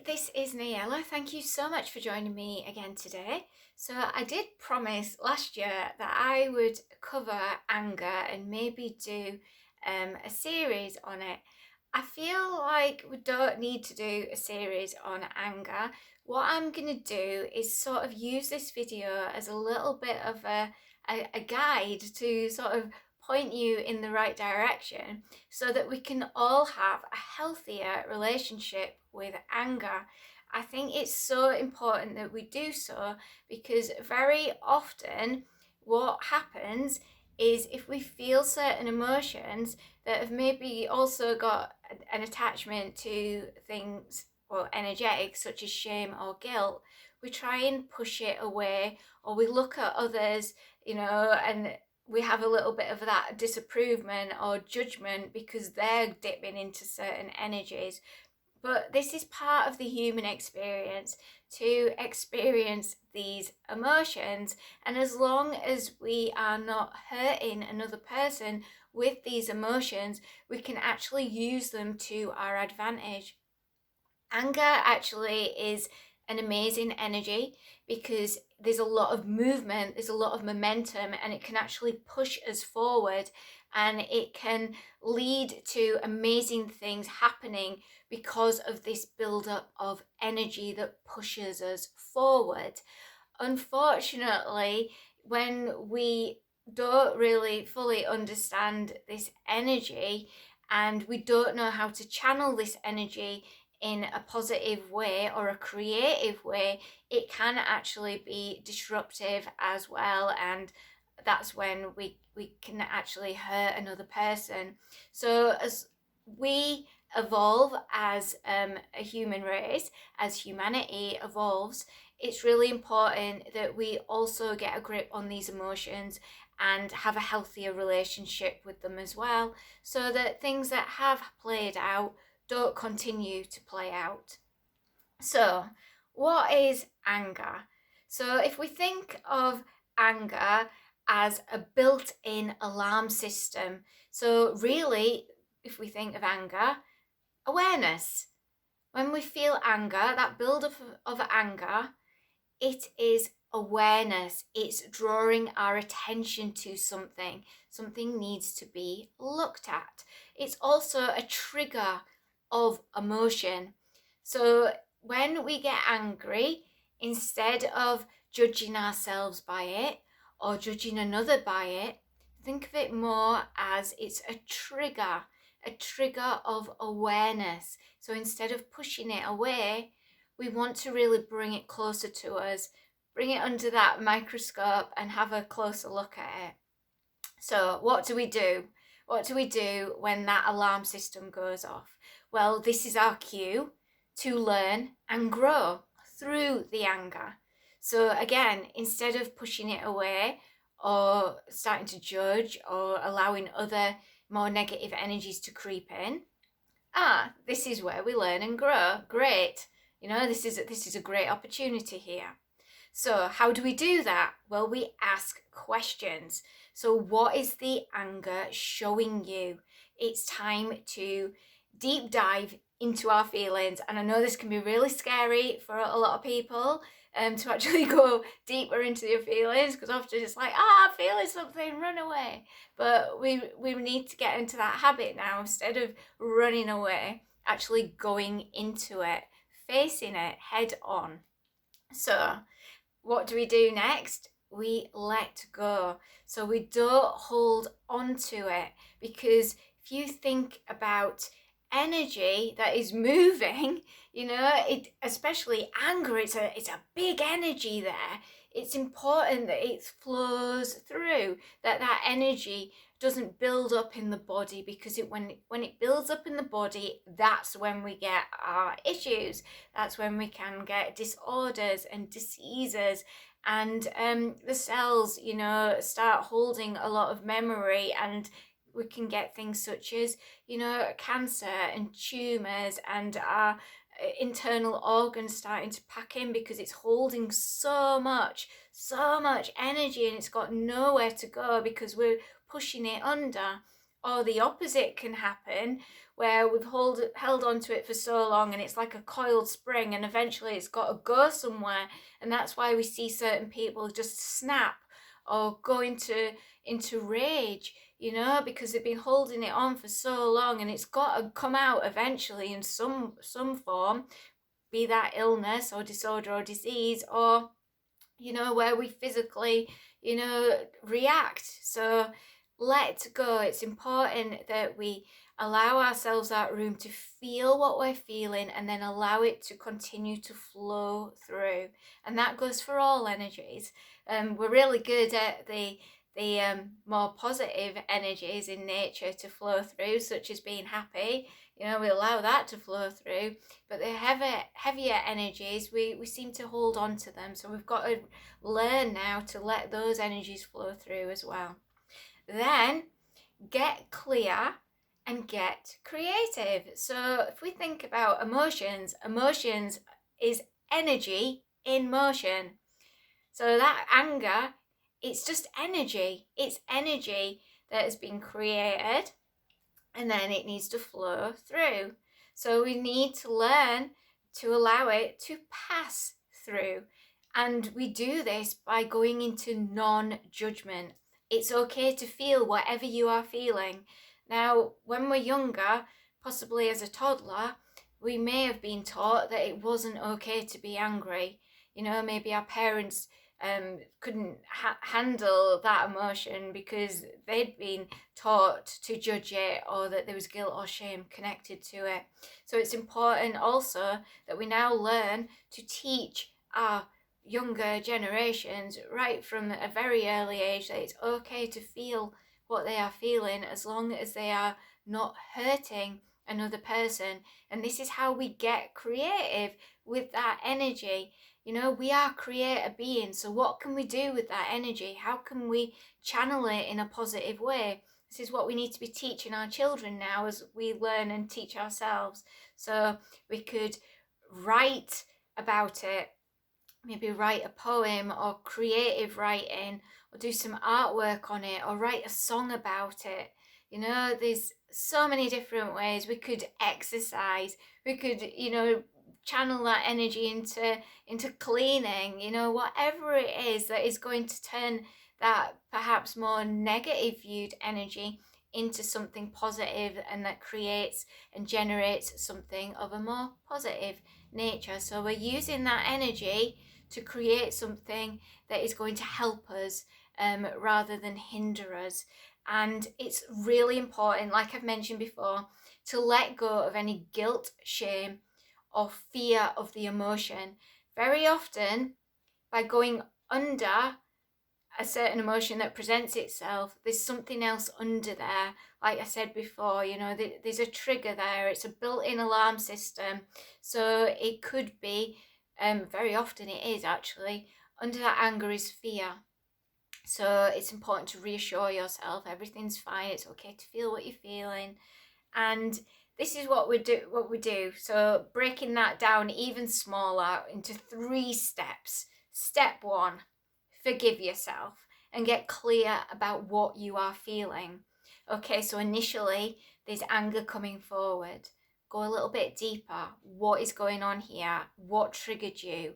this is Nayalla. Thank you so much for joining me again today. So I did promise last year that I would cover anger and maybe do a series on it. I feel like we don't need to do a series on anger. What I'm going to do is sort of use this video as a little bit of a guide to sort of point you in the right direction so that we can all have a healthier relationship with anger. I think it's so important that we do so because very often what happens is if we feel certain emotions that have maybe also got an attachment to things, well, energetic, such as shame or guilt, we try and push it away, or we look at others, and we have a little bit of that disapproval or judgment because they're dipping into certain energies. But this is part of the human experience, to experience these emotions. And as long as we are not hurting another person with these emotions, we can actually use them to our advantage. Anger actually is an amazing energy because there's a lot of movement, there's a lot of momentum, and it can actually push us forward, and it can lead to amazing things happening because of this build-up of energy that pushes us forward. Unfortunately, when we don't really fully understand this energy and we don't know how to channel this energy in a positive way or a creative way, it can actually be disruptive as well, and that's when we can actually hurt another person. So as we evolve as a human race, as humanity evolves, it's really important that we also get a grip on these emotions and have a healthier relationship with them as well, so that things that have played out don't continue to play out. So, what is anger? So, if we think of anger as a built in alarm system, so really, if we think of anger, awareness. When we feel anger, that build up of anger, it is awareness. It's drawing our attention to something. Something needs to be looked at. It's also a trigger of emotion. So when we get angry, instead of judging ourselves by it or judging another by it, think of it more as it's a trigger of awareness. So instead of pushing it away, we want to really bring it closer to us, bring it under that microscope and have a closer look at it. So what do we do? What do we do when that alarm system goes off? Well, this is our cue to learn and grow through the anger. So again, instead of pushing it away or starting to judge or allowing other more negative energies to creep in, this is where we learn and grow. Great. This is a great opportunity here. So how do we do that? Well, we ask questions. So what is the anger showing you? It's time to deep dive into our feelings. And I know this can be really scary for a lot of people, to actually go deeper into your feelings, because often it's like, I'm feeling something, run away. But we need to get into that habit now. Instead of running away, actually going into it, facing it head on. So what do we do next? We let go. So we don't hold on to it, because if you think about energy that is moving, it, especially anger, it's a big energy there. It's important that it flows through, that energy doesn't build up in the body, because when it builds up in the body, that's when we get our issues. That's when we can get disorders and diseases, and the cells start holding a lot of memory, and we can get things such as cancer and tumors, and our internal organs starting to pack in because it's holding so much energy, and it's got nowhere to go because we're pushing it under. Or the opposite can happen, where we've held on to it for so long and it's like a coiled spring, and eventually it's got to go somewhere. And that's why we see certain people just snap or go into rage, because they've been holding it on for so long, and it's got to come out eventually in some form, be that illness or disorder or disease, or where we physically react. So let go. It's important that we allow ourselves that room to feel what we're feeling, and then allow it to continue to flow through. And that goes for all energies. We're really good at the more positive energies in nature to flow through, such as being happy. We allow that to flow through. But the heavier energies, we seem to hold on to them. So we've got to learn now to let those energies flow through as well. Then get clear and get creative. So if we think about emotions is energy in motion. So that anger, it's just energy. It's energy that has been created, and then it needs to flow through. So we need to learn to allow it to pass through. And we do this by going into non-judgment. It's okay to feel whatever you are feeling. Now, when we're younger, possibly as a toddler, we may have been taught that it wasn't okay to be angry. Maybe our parents couldn't handle that emotion because they'd been taught to judge it, or that there was guilt or shame connected to it. So it's important also that we now learn to teach our younger generations right from a very early age that it's okay to feel what they are feeling, as long as they are not hurting another person. And this is how we get creative with that energy. We are creator beings, so what can we do with that energy? How can we channel it in a positive way? This is what we need to be teaching our children now as we learn and teach ourselves. So we could write about it, maybe write a poem or creative writing, or do some artwork on it, or write a song about it. There's so many different ways. We could exercise, we could, channel that energy into cleaning, whatever it is that is going to turn that perhaps more negative viewed energy into something positive, and that creates and generates something of a more positive nature. So we're using that energy to create something that is going to help us rather than hinder us. And it's really important, like I've mentioned before, to let go of any guilt, shame, or fear of the emotion. Very often, by going under a certain emotion that presents itself, there's something else under there. Like I said before, there's a trigger there. It's a built-in alarm system. So it could be, very often it is actually, under that anger is fear. So it's important to reassure yourself everything's fine. It's okay to feel what you're feeling. And this is what we do. So breaking that down even smaller into 3 steps. Step 1, forgive yourself and get clear about what you are feeling. Okay, so initially there's anger coming forward. Go a little bit deeper. What is going on here? What triggered you?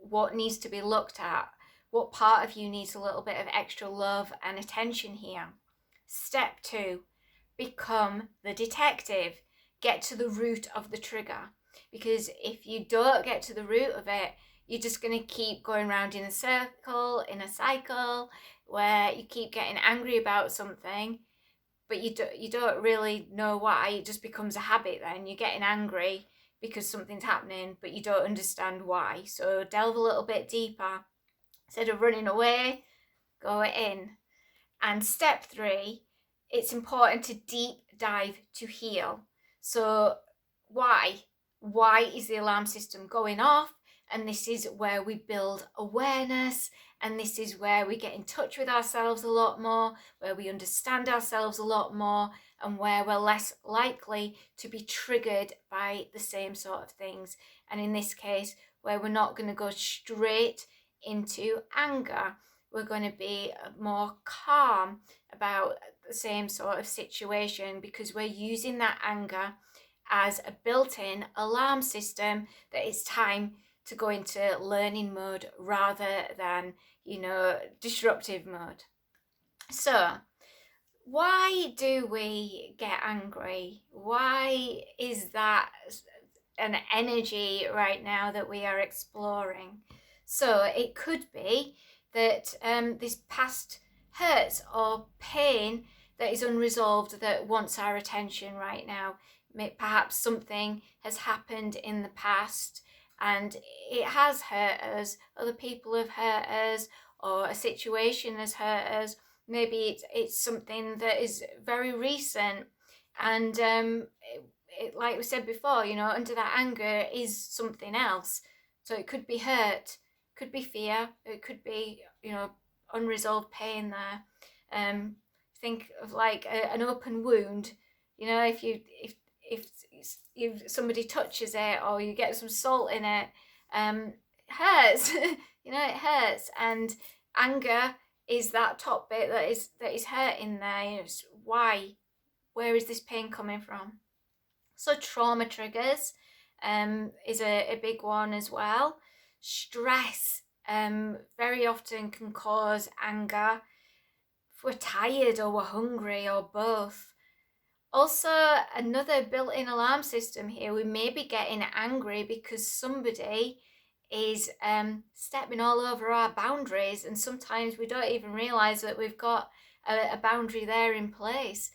What needs to be looked at? What part of you needs a little bit of extra love and attention here? Step 2, become the detective. Get to the root of the trigger. Because if you don't get to the root of it, you're just going to keep going around in a cycle, where you keep getting angry about something, but you don't really know why. It just becomes a habit then. You're getting angry because something's happening, but you don't understand why. So delve a little bit deeper. Instead of running away, go in. And step 3, it's important to deep dive to heal. So why is the alarm system going off? And this is where we build awareness, and this is where we get in touch with ourselves a lot more, where we understand ourselves a lot more, and where we're less likely to be triggered by the same sort of things. And in this case, where we're not going to go straight into anger, we're going to be more calm about the same sort of situation, because we're using that anger as a built-in alarm system that it's time to go into learning mode rather than, disruptive mode. So, why do we get angry? Why is that an energy right now that we are exploring? So it could be that this past hurts or pain that is unresolved that wants our attention right now. Perhaps something has happened in the past and it has hurt us, other people have hurt us, or a situation has hurt us. Maybe it's something that is very recent, and like we said before, under that anger is something else. So it could be hurt, could be fear, it could be, unresolved pain there. Think of like an open wound. If somebody touches it or you get some salt in it, it hurts. It hurts. And anger is that top bit that is hurting there. Why? Where is this pain coming from? So trauma triggers is a big one as well. Stress very often can cause anger. If we're tired or we're hungry or both. Also, another built-in alarm system here, we may be getting angry because somebody is stepping all over our boundaries, and sometimes we don't even realize that we've got a boundary there in place.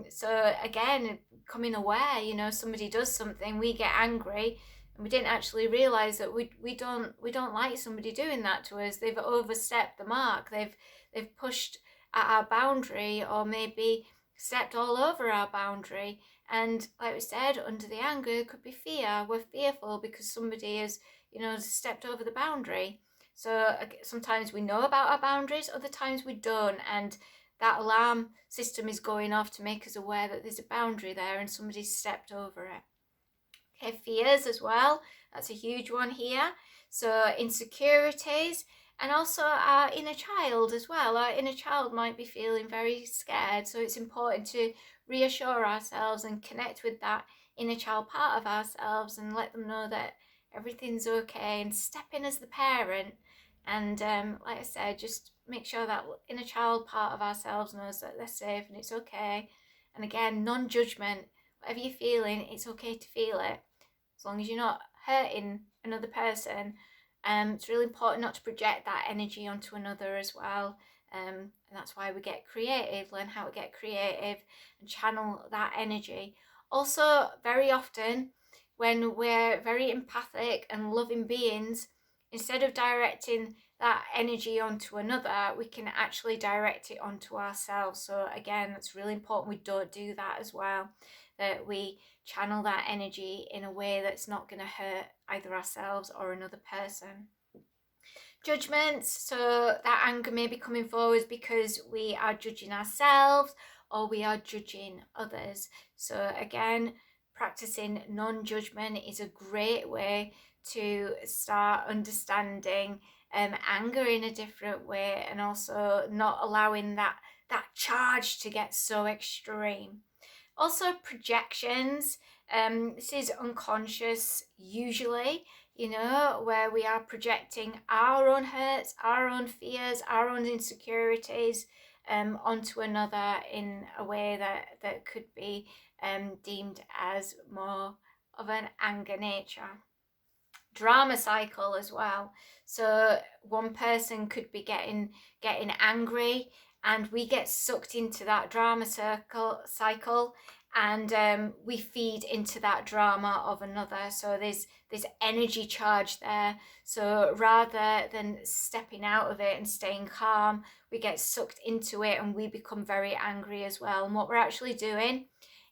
So again, becoming aware, somebody does something, we get angry, and we didn't actually realize that we don't like somebody doing that to us. They've overstepped the mark. They've pushed at our boundary, or maybe stepped all over our boundary. And like we said, under the anger, it could be fear. We're fearful because somebody has, stepped over the boundary. So sometimes we know about our boundaries, other times we don't. And that alarm system is going off to make us aware that there's a boundary there and somebody's stepped over it. Okay, fears as well. That's a huge one here. So insecurities, and also our inner child as well. Our inner child might be feeling very scared, so it's important to reassure ourselves and connect with that inner child part of ourselves and let them know that everything's okay, and step in as the parent. And like I said, just make sure that inner child part of ourselves knows that they're safe and it's okay. And again, non-judgment. Whatever you're feeling, it's okay to feel it, as long as you're not hurting another person. It's really important not to project that energy onto another as well. And that's why we get creative, learn how to get creative and channel that energy. Also, very often when we're very empathic and loving beings, instead of directing that energy onto another, we can actually direct it onto ourselves. So again, that's really important we don't do that as well, that we channel that energy in a way that's not going to hurt either ourselves or another person. Judgments, so that anger may be coming forward because we are judging ourselves or we are judging others. So again, practicing non-judgment is a great way to start understanding anger in a different way, and also not allowing that charge to get so extreme. Also, projections. This is unconscious usually, where we are projecting our own hurts, our own fears, our own insecurities onto another in a way that could be deemed as more of an anger nature. Drama cycle as well. So one person could be getting angry, and we get sucked into that drama cycle, and we feed into that drama of another. So there's energy charge there. So rather than stepping out of it and staying calm, we get sucked into it and we become very angry as well. And what we're actually doing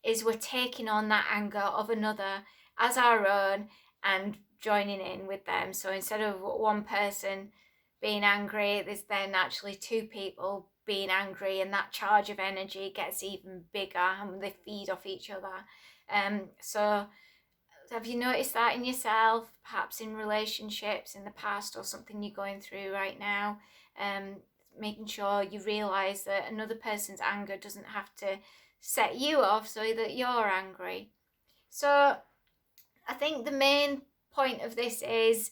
is we're taking on that anger of another as our own and joining in with them. So instead of one person being angry, there's then actually two people being angry, and that charge of energy gets even bigger and they feed off each other. So have you noticed that in yourself, perhaps in relationships in the past, or something you're going through right now? making sure you realize that another person's anger doesn't have to set you off so that you're angry. So I think the main point of this is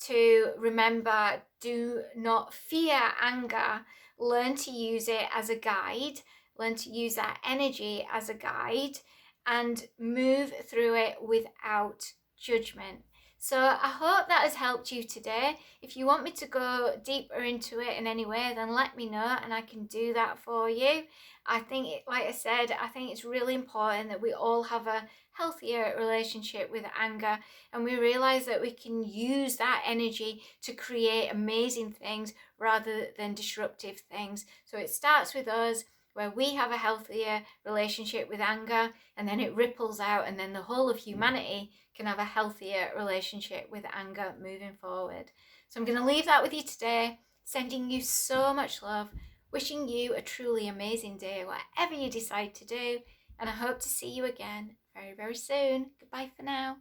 to remember, do not fear anger. Learn to use it as a guide. Learn to use that energy as a guide and move through it without judgment. So I hope that has helped you today. If you want me to go deeper into it in any way, then let me know and I can do that for you. I think, like I said, I think it's really important that we all have a healthier relationship with anger, and we realize that we can use that energy to create amazing things rather than disruptive things. So it starts with us, where we have a healthier relationship with anger, and then it ripples out, and then the whole of humanity can have a healthier relationship with anger moving forward. So I'm going to leave that with you today, sending you so much love, wishing you a truly amazing day, whatever you decide to do, and I hope to see you again very, very soon. Goodbye for now.